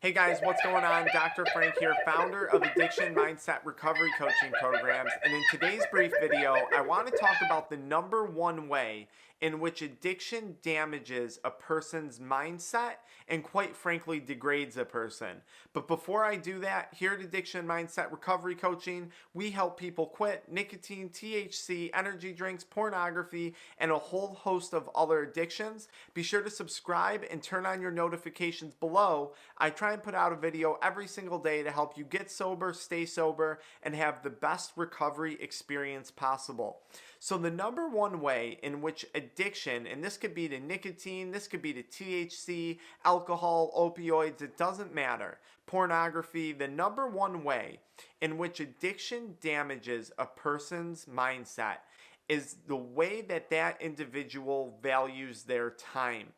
Hey guys, what's going on? Dr. Frank here, founder of Addiction Mindset Recovery Coaching Programs. And in today's brief video, I want to talk about the number one way in which addiction damages a person's mindset and, quite frankly, degrades a person. But before I do that, here at Addiction Mindset Recovery Coaching, we help people quit nicotine, THC, energy drinks, pornography, and a whole host of other addictions. Be sure to subscribe and turn on your notifications below. I try and put out a video every single day to help you get sober, stay sober, and have the best recovery experience possible. So the number one way in which addiction, and this could be to nicotine, this could be to THC, alcohol, opioids, it doesn't matter, pornography, the number one way in which addiction damages a person's mindset is the way that that individual values their time.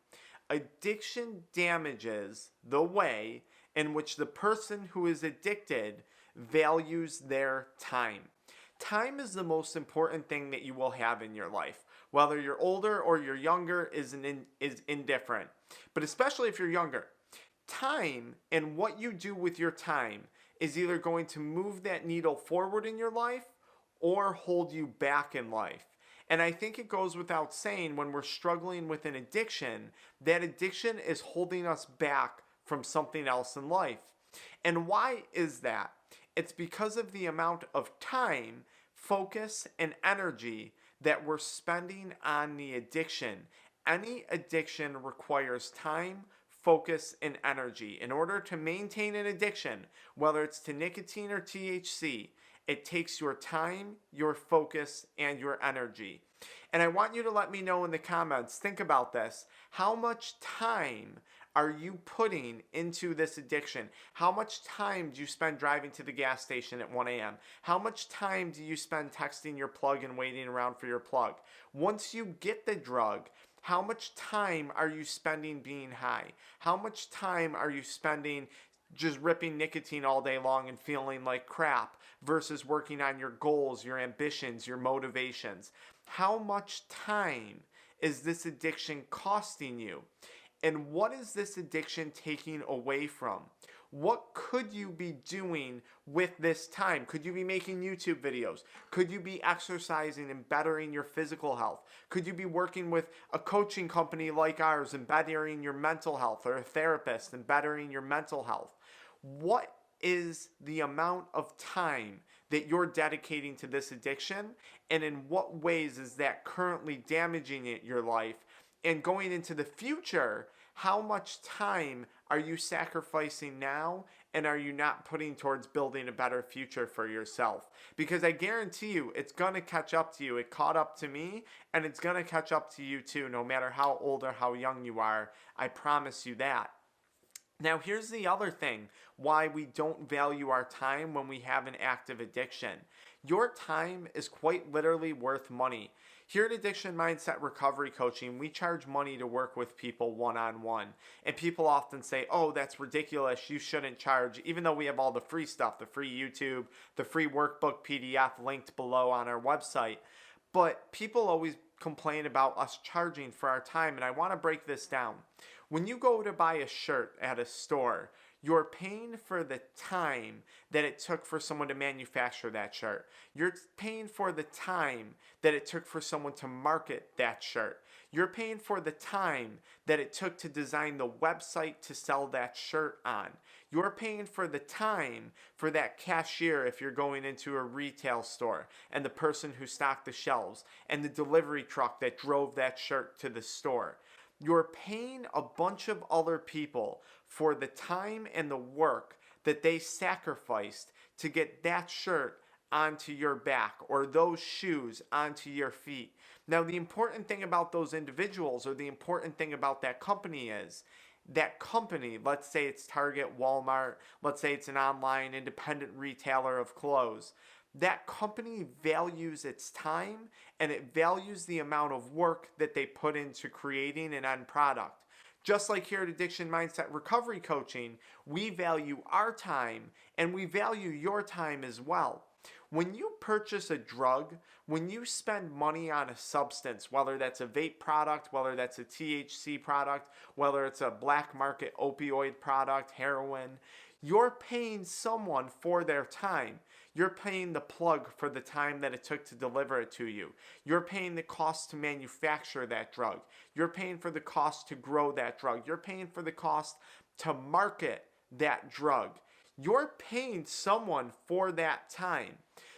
Addiction damages the way in which the person who is addicted values their time. Time is the most important thing that you will have in your life. Whether you're older or you're younger is indifferent. But especially if you're younger, time and what you do with your time is either going to move that needle forward in your life or hold you back in life. And I think it goes without saying when we're struggling with an addiction, that addiction is holding us back from something else in life. And why is that? It's because of the amount of time, focus, and energy that we're spending on the addiction. Any addiction requires time, focus, and energy. In order to maintain an addiction, whether it's to nicotine or THC, it takes your time, your focus, and your energy. And I want you to let me know in the comments, think about this. How much time are you putting into this addiction? How much time do you spend driving to the gas station at 1 a.m.? How much time do you spend texting your plug and waiting around for your plug? Once you get the drug, how much time are you spending being high? How much time are you spending just ripping nicotine all day long and feeling like crap versus working on your goals, your ambitions, your motivations? How much time is this addiction costing you? And what is this addiction taking away from? What could you be doing with this time? Could you be making YouTube videos? Could you be exercising and bettering your physical health? Could you be working with a coaching company like ours and bettering your mental health, or a therapist and bettering your mental health? What is the amount of time that you're dedicating to this addiction, and in what ways is that currently damaging your life? And going into the future, how much time are you sacrificing now, and are you not putting towards building a better future for yourself? Because I guarantee you, it's going to catch up to you. It caught up to me, and it's going to catch up to you too, no matter how old or how young you are. I promise you that. Now, here's the other thing why we don't value our time when we have an active addiction. Your time is quite literally worth money. Here at Addiction Mindset Recovery Coaching, we charge money to work with people one-on-one. And people often say, oh, that's ridiculous, you shouldn't charge, even though we have all the free stuff, the free YouTube, the free workbook PDF linked below on our website. But people always complain about us charging for our time, and I want to break this down. When you go to buy a shirt at a store, you're paying for the time that it took for someone to manufacture that shirt. You're paying for the time that it took for someone to market that shirt. You're paying for the time that it took to design the website to sell that shirt on. You're paying for the time for that cashier if you're going into a retail store, and the person who stocked the shelves, and the delivery truck that drove that shirt to the store. You're paying a bunch of other people for the time and the work that they sacrificed to get that shirt onto your back, or those shoes onto your feet. Now, the important thing about those individuals, or the important thing about that company, is that company, let's say it's Target, Walmart, let's say it's an online independent retailer of clothes, that company values its time, and it values the amount of work that they put into creating an end product. Just like here at Addiction Mindset Recovery Coaching, we value our time, and we value your time as well. When you purchase a drug, when you spend money on a substance, whether that's a vape product, whether that's a THC product, whether it's a black market opioid product, heroin, you're paying someone for their time. You're paying the plug for the time that it took to deliver it to you. You're paying the cost to manufacture that drug. You're paying for the cost to grow that drug. You're paying for the cost to market that drug. You're paying someone for that time.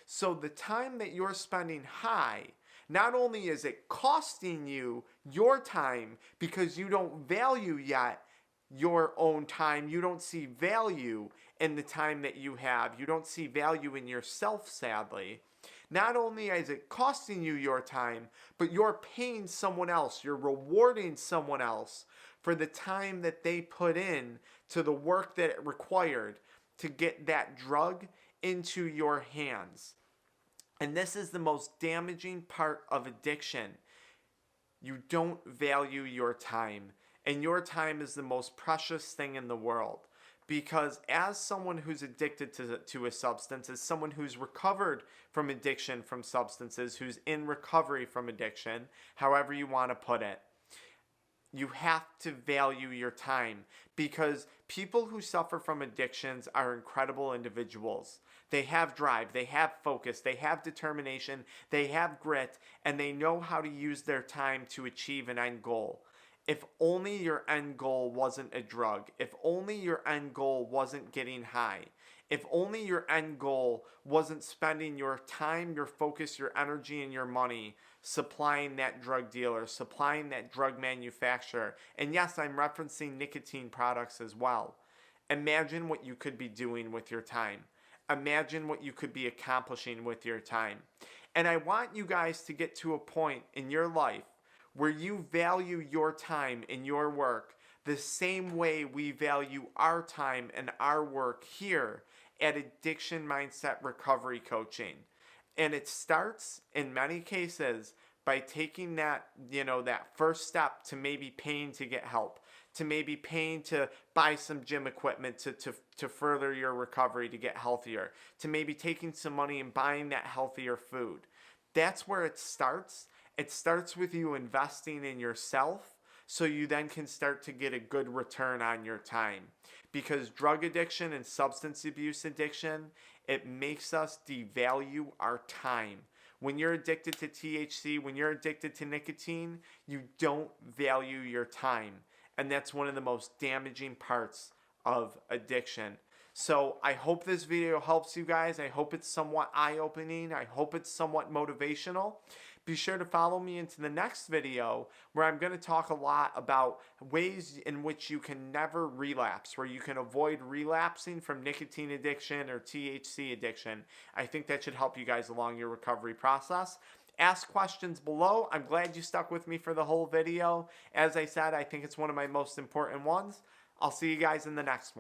So the time that you're spending high, not only is it costing you your time because you don't value yet your own time, you don't see value in the time that you have, you don't see value in yourself, sadly. Not only is it costing you your time, but you're paying someone else, you're rewarding someone else for the time that they put in to the work that it required to get that drug into your hands. And this is the most damaging part of addiction. You don't value your time. And your time is the most precious thing in the world. Because as someone who's addicted to a substance, as someone who's recovered from addiction from substances, who's in recovery from addiction, however you want to put it, you have to value your time, because people who suffer from addictions are incredible individuals. They have drive, they have focus, they have determination, they have grit, and they know how to use their time to achieve an end goal. If only your end goal wasn't a drug, if only your end goal wasn't getting high, if only your end goal wasn't spending your time, your focus, your energy, and your money supplying that drug dealer, supplying that drug manufacturer. And yes, I'm referencing nicotine products as well. Imagine what you could be doing with your time. Imagine what you could be accomplishing with your time. And I want you guys to get to a point in your life where you value your time and your work the same way we value our time and our work here at Addiction Mindset Recovery Coaching. And it starts in many cases by taking that first step to maybe paying to get help, to maybe paying to buy some gym equipment to further your recovery, to get healthier, to maybe taking some money and buying that healthier food. That's where it starts. It starts with you investing in yourself, so you then can start to get a good return on your time. Because drug addiction and substance abuse addiction, it makes us devalue our time. When you're addicted to THC, when you're addicted to nicotine, you don't value your time. And that's one of the most damaging parts of addiction. So I hope this video helps you guys. I hope it's somewhat eye-opening. I hope it's somewhat motivational. Be sure to follow me into the next video, where I'm going to talk a lot about ways in which you can never relapse, where you can avoid relapsing from nicotine addiction or THC addiction. I think that should help you guys along your recovery process. Ask questions below. I'm glad you stuck with me for the whole video. As I said, I think it's one of my most important ones. I'll see you guys in the next one.